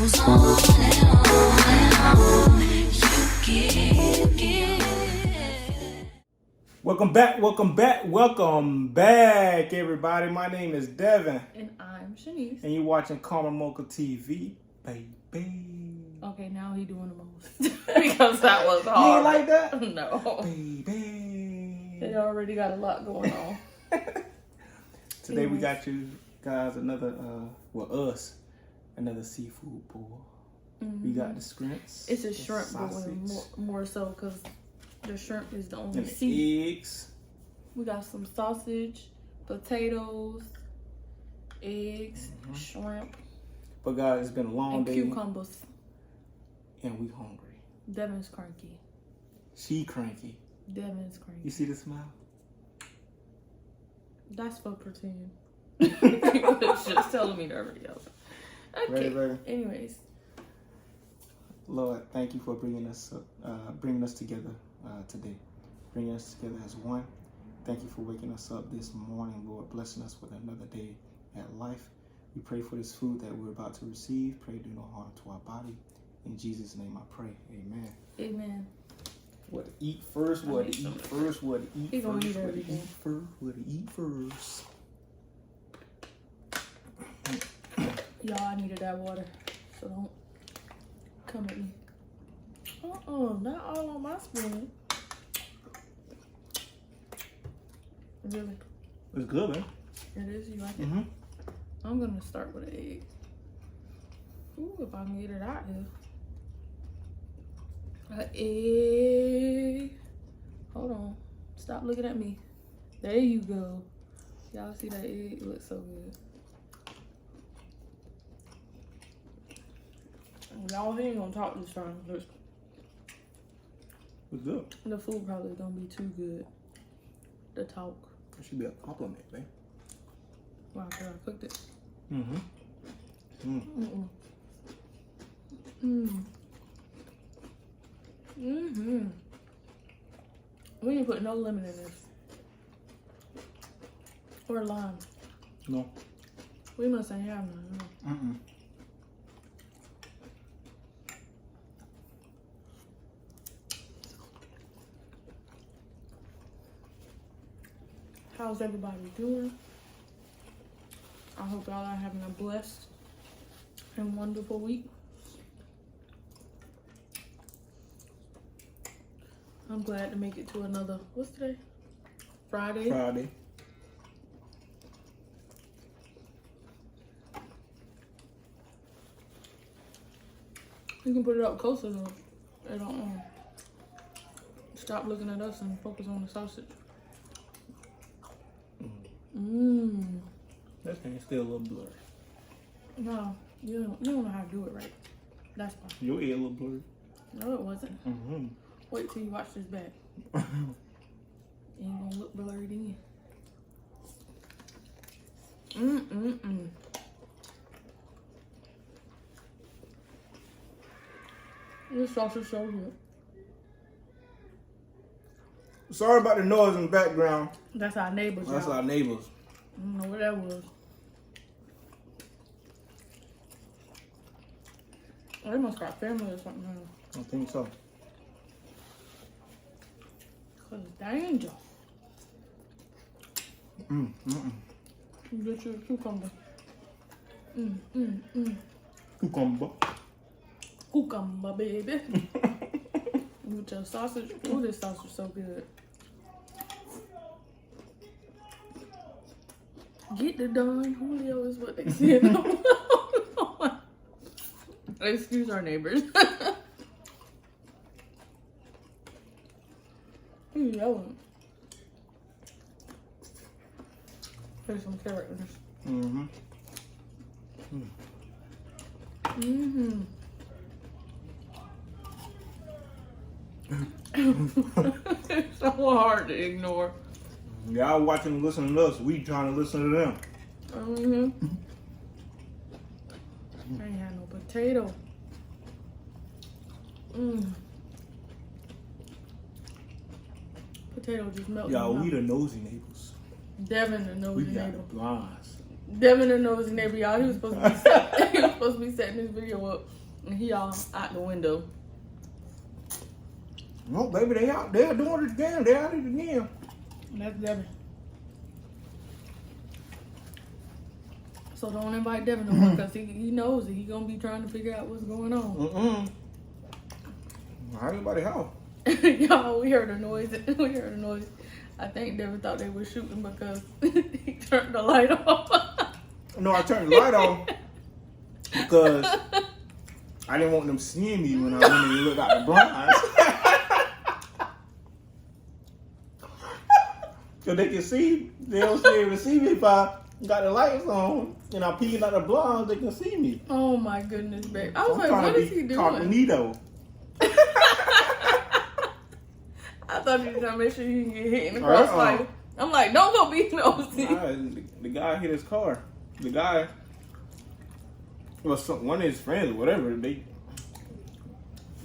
goes on and on and on. You give. Welcome back, everybody. My name is Devin. And I'm Shanice. And you're watching Karma Mocha TV, baby. Okay, now he doing the most. Because that was hard. You ain't like that? No. Baby. They already got a lot going on. Today we got you guys another, another seafood bowl. Mm-hmm. We got the shrimps. It's a shrimp bowl more so because the shrimp is the only and seed. Eggs. We got some sausage, potatoes, eggs, shrimp. But guys, it's been a long day. And cucumbers. And we hungry. Devin's cranky. She cranky. Devin's cranky. You see the smile? That's for pretend. It's just telling me to hurry up. Okay. Ready? Anyways. Lord, thank you for bringing us together today. Bringing us together as one. Thank you for waking us up this morning, Lord, blessing us with another day at life. We pray for this food that we're about to receive. Pray do no harm to our body. In Jesus' name I pray. Amen. Amen. What to eat first? What to eat first? What to eat first? What to eat first? What to eat first? Y'all, I needed that water, so don't come at me. Not all on my spoon. Really? It's good, man. It is? You like it? Mm-hmm. I'm gonna start with an egg. Ooh, if I can get it out here. An egg. Hold on. Stop looking at me. There you go. Y'all see that egg? It looks so good. Y'all, he ain't gonna talk this time. It's good. The food probably gonna be too good to talk. It should be a compliment, man. Wow, because I cooked it. Mm-hmm. We didn't put no lemon in this. Or lime. No. We must ain't have none. No. Mm-mm. How's everybody doing? I hope y'all are having a blessed and wonderful week. I'm glad to make it to another, what's today? Friday. You can put it up closer though. They don't stop looking at us and focus on the sausage. That thing is still a little blurry. No, you don't know how to do it right. That's fine. Your ear a little blurry. No, it wasn't. Mm-hmm. Wait till you watch this back. It ain't gonna look blurry then. This sauce is so good. Sorry about the noise in the background. That's our neighbors. That's our neighbors. I don't know what that was. Oh, they must got family or something. I think so. Cause danger. You get your cucumber. Cucumber, baby. With your sausage. Oh, this sausage is so good. Get the Don Julio is what they said. Excuse our neighbors. Who's yelling? There's some carrot in this. It's so hard to ignore. Y'all watching and listening to us. We trying to listen to them. I ain't had no potato. Potato just melted. Y'all, we the nosy neighbors. Devin the nosy we got neighbor. the blinds. Devin and Nosy neighbor, y'all. He was supposed to be set, he was supposed to be setting this video up, and he all out the window. No, baby, they out there doing it again. They out it again. And that's Devin. So don't invite Devin no more because he knows that he gonna be trying to figure out what's going on. How anybody help? Y'all, we heard a noise. We heard a noise. I think Devin thought they were shooting because he turned the light off. No, I turned the light on because I didn't want them seeing me when I went and looked out the blinds. So they can see, they don't be able to see me if I got the lights on and I'm peeking out the blinds, they can see me. Oh my goodness, babe. I was like, what is he doing? Cognito. I thought you were trying to make sure you can get hit in the crossfire. I'm like, don't go be nosy. The guy hit his car. The guy, well, one of his friends or whatever, they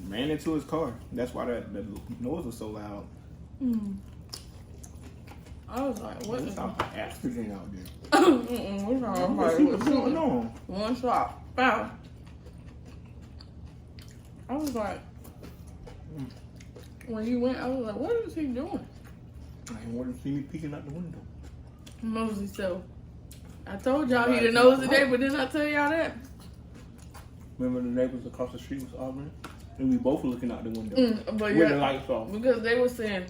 ran into his car. That's why that noise was so loud. I was like, what is accident out there? What's going on? One shot. Bam. I was like, when you went, I was like, what is he doing? I didn't want to see me peeking out the window. Nosy self. I told y'all he the nosy neighbor, didn't I tell y'all that? Remember the neighbors across the street was arguing? And we both were looking out the window. But with the lights off. Because they were saying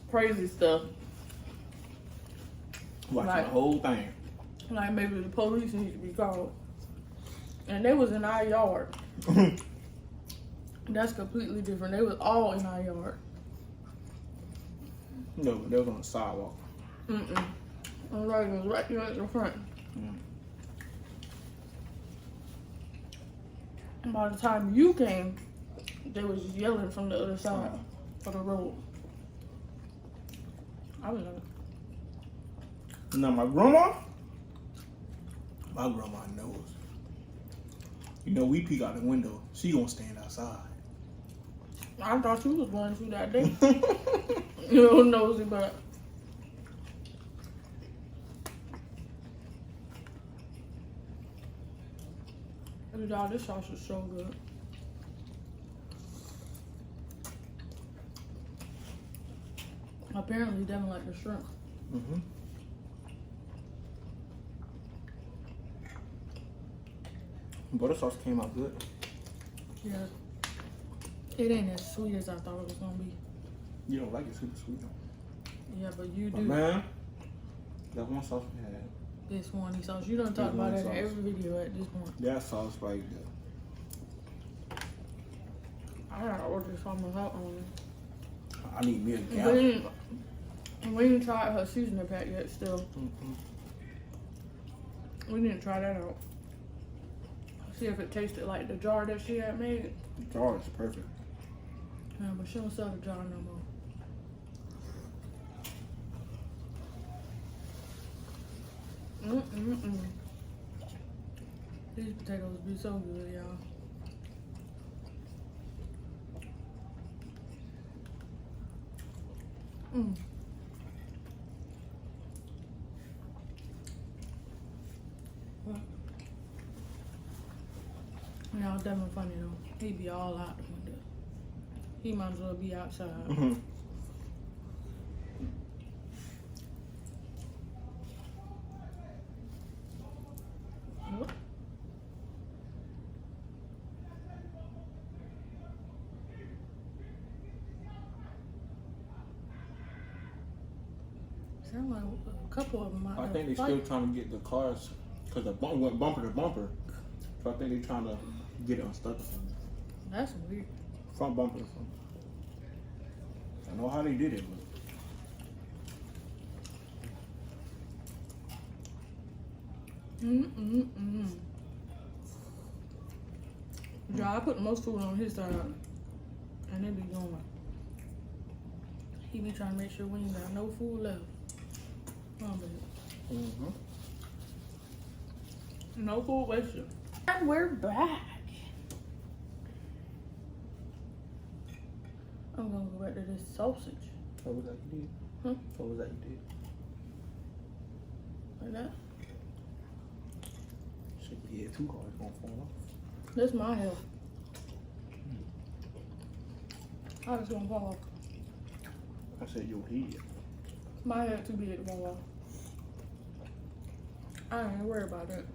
crazy stuff. Watching the whole thing. Like maybe the police need to be called. And they was in our yard. That's completely different. They was all in our yard. No, they was on the sidewalk. It was right there at the front. And by the time you came, they was yelling from the other side of the road. I was like, now my grandma knows. You know, we peek out the window. She gonna stand outside. I thought you was going to that day. You know, nosy, but y'all, this sauce is so good. Apparently, Devin like the shrimp. Butter sauce came out good. Yeah. It ain't as sweet as I thought it was gonna be. You don't like it super sweet though. Yeah, but you do. But man, that one sauce we had. This one sauce. You don't talk about that in every video at this point. That sauce right there. I gotta order something out on it. I need me a gallon. We didn't try her seasoning pack yet still. We didn't try that out. See if it tasted like the jar that she had made. The jar is perfect. Yeah, but she don't sell the jar no more. These potatoes be so good, y'all. Y'all definitely funny though. He be all out the window. He might as well be outside. What? Sound like a couple of them out I there think they're fighting. still trying to get the cars because the bump went bumper to bumper. So I think they're trying to get it unstuck. That's weird. Front bumper to front. I know how they did it, but Yeah, I put the most food on his side, and it be going. He be trying to make sure we ain't got no food left. Oh, baby. No food wasted. And we're back. I'm gonna go back to this sausage. what was that you did? Huh? What was that you did? Like that. Shake your head too hard, it's gonna fall off. That's my hair. How it's gonna fall off? I said your head. My hair too big to fall off. I ain't worried about that.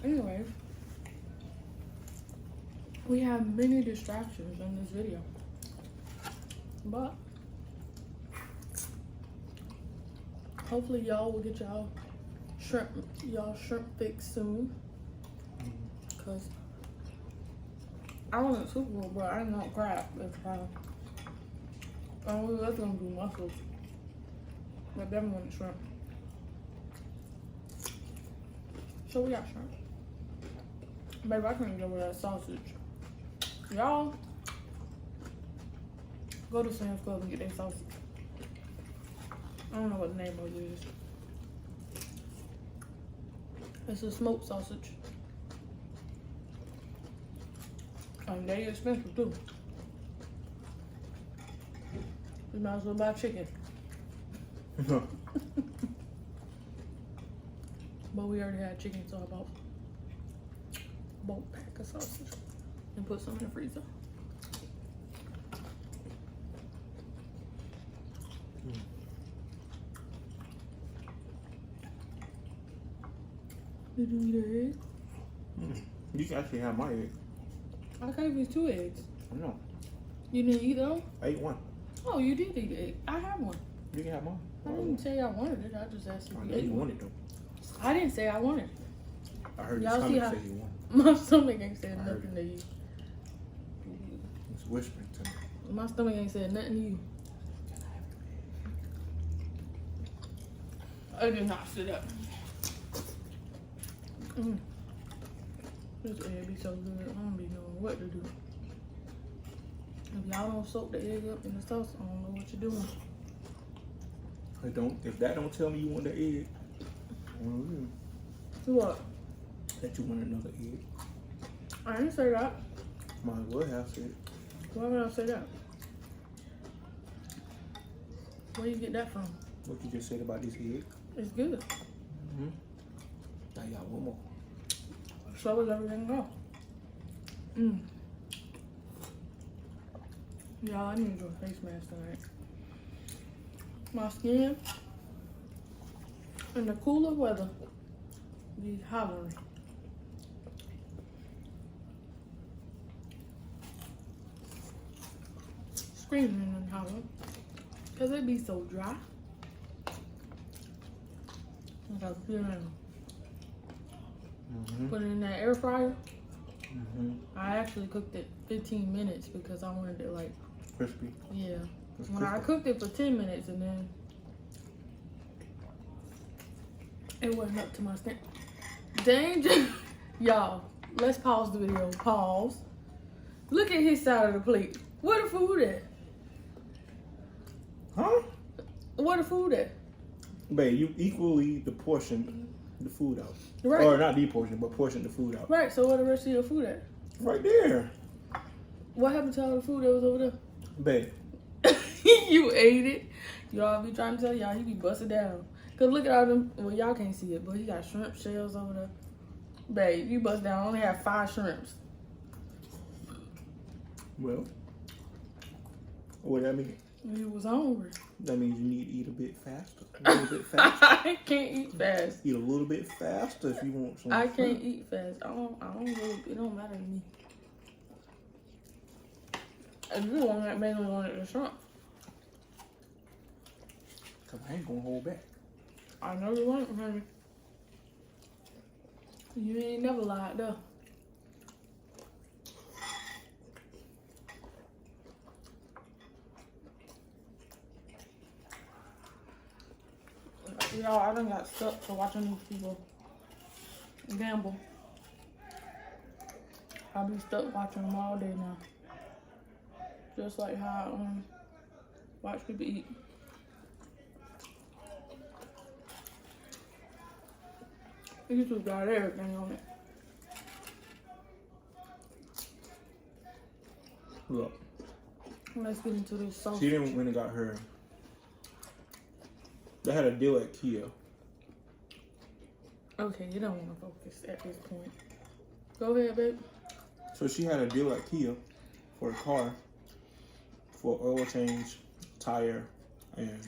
Anyway, we have many distractions in this video, but hopefully y'all will get y'all shrimp fix soon. Cause I want a Super Bowl, but I ain't want crab this time. That's gonna be mussels. But definitely want shrimp. So we got shrimp. Baby, I couldn't get rid of that sausage. Y'all go to Sam's Club and get their sausage. I don't know what the name of it is. It's a smoked sausage. And they expensive too. You might as well buy chicken. But we already had chicken, so I bought a bulk pack of sausage and put some in the freezer. Did you eat an egg? You can actually have my egg. I gave you 2 eggs. No, You didn't eat them? I ate one. Oh, you did eat an egg. I have one. You can have mine. I didn't say I wanted it. I just asked I if know you ate you one. wanted though. I didn't say I wanted it. I heard your Y'all see stomach how- say you wanted. My stomach ain't said I heard nothing to you. It's whispering to me. My stomach ain't said nothing to you. I did not sit up. This egg be so good. I don't be knowing what to do. If y'all don't soak the egg up in the sauce, I don't know what you're doing. If that don't tell me you want the egg, I don't know. What? That you want another egg. I didn't say that. Might as well have said. Why would I say that? Where you get that from? What you just said about this egg. It's good. Now you got one more. So is everything else. Y'all, I need to do a face mask tonight. My skin in the cooler weather be hollering. Screaming and hollering. Cause it be so dry. I got a feeling. Put it in that air fryer. I actually cooked it 15 minutes because I wanted it like Crispy. yeah. It's When I crispy. cooked it for 10 minutes and then it wasn't up to my standard. Danger. Y'all, let's pause the video. Pause. Look at his side of the plate. Where the food at? Huh? Where the food at? Babe, you equally the portion the food out. Right. Or not the portion, but portion the food out. Right, so where the rest of your food at? Right there. What happened to all the food that was over there? Babe. You ate it. Y'all be trying to tell y'all he be busted down. Cause look at all them, well y'all can't see it, but he got shrimp shells over there. Babe, you bust down, only have 5 shrimps. Well, what that mean? You was hungry. That means you need to eat a bit faster. A little bit faster. I can't eat fast. Eat a little bit faster if you want some. I can't eat fast. I don't really, it don't matter to me. And you the one that mainly wanted the shrimp. Cause I ain't gonna hold back. I know you want it, honey. You ain't never lied though. Y'all, I done got stuck to watching these people gamble. I be stuck watching them all day now. Just like how I watch people eat. YouTube got everything on it. Look, Let's get into this sausage. She didn't went and got her. They had a deal at Kia. Okay, you don't want to focus at this point. Go ahead, babe. So she had a deal at Kia for a car, for oil change, tire, and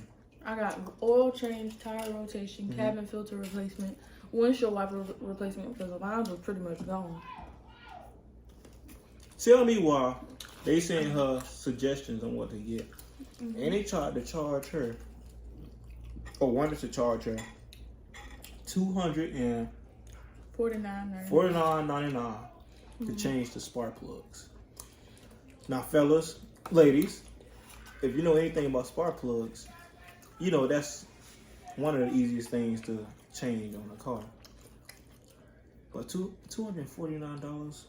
I got oil change, tire rotation, cabin filter replacement, windshield wiper replacement because the lines were pretty much gone. tell me why they sent her suggestions on what to get. And they tried to charge her, or wanted to charge her, $249.99 to change the spark plugs. Now, fellas, ladies, if you know anything about spark plugs, you know that's one of the easiest things to change on a car. But $249,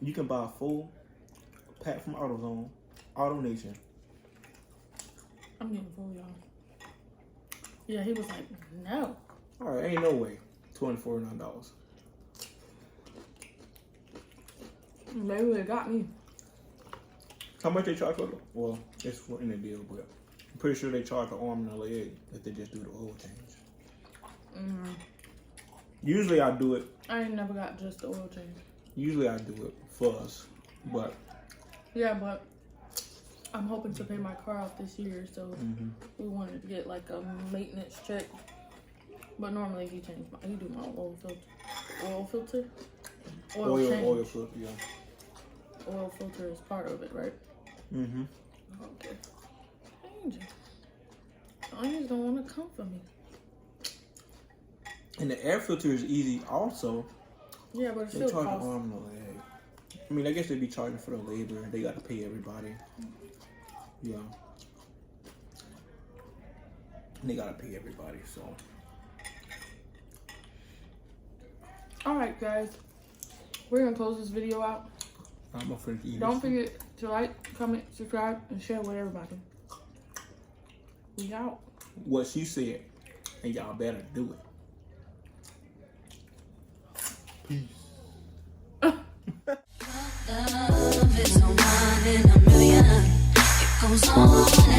you can buy a full pack from AutoZone, AutoNation. I'm getting full, y'all. Yeah, he was like, no. All right, ain't no way. $249. Maybe it got me. How much they charge for it? Well, it's in the deal, but I'm pretty sure they charge an arm and a leg if they just do the oil change. Usually I do it. I ain't never got just the oil change. Usually I do it for us, but Yeah, but I'm hoping to pay my car off this year, so we wanted to get like a maintenance check. But normally he do my oil filter. Oil filter? Oil filter, yeah. Oil filter is part of it, right? Okay. Angel. Angels don't want to come for me. And the air filter is easy also. Yeah, but it They still charge an costs. arm and a leg. I mean, I guess they'd be charging for the labor. They got to pay everybody. Yeah. They got to pay everybody, so. Alright, guys. We're going to close this video out. I'm going to eat Don't forget to like, comment, subscribe, and share with everybody. We out. what she said, and y'all better do it. Peace. Love is a one in a million. It goes on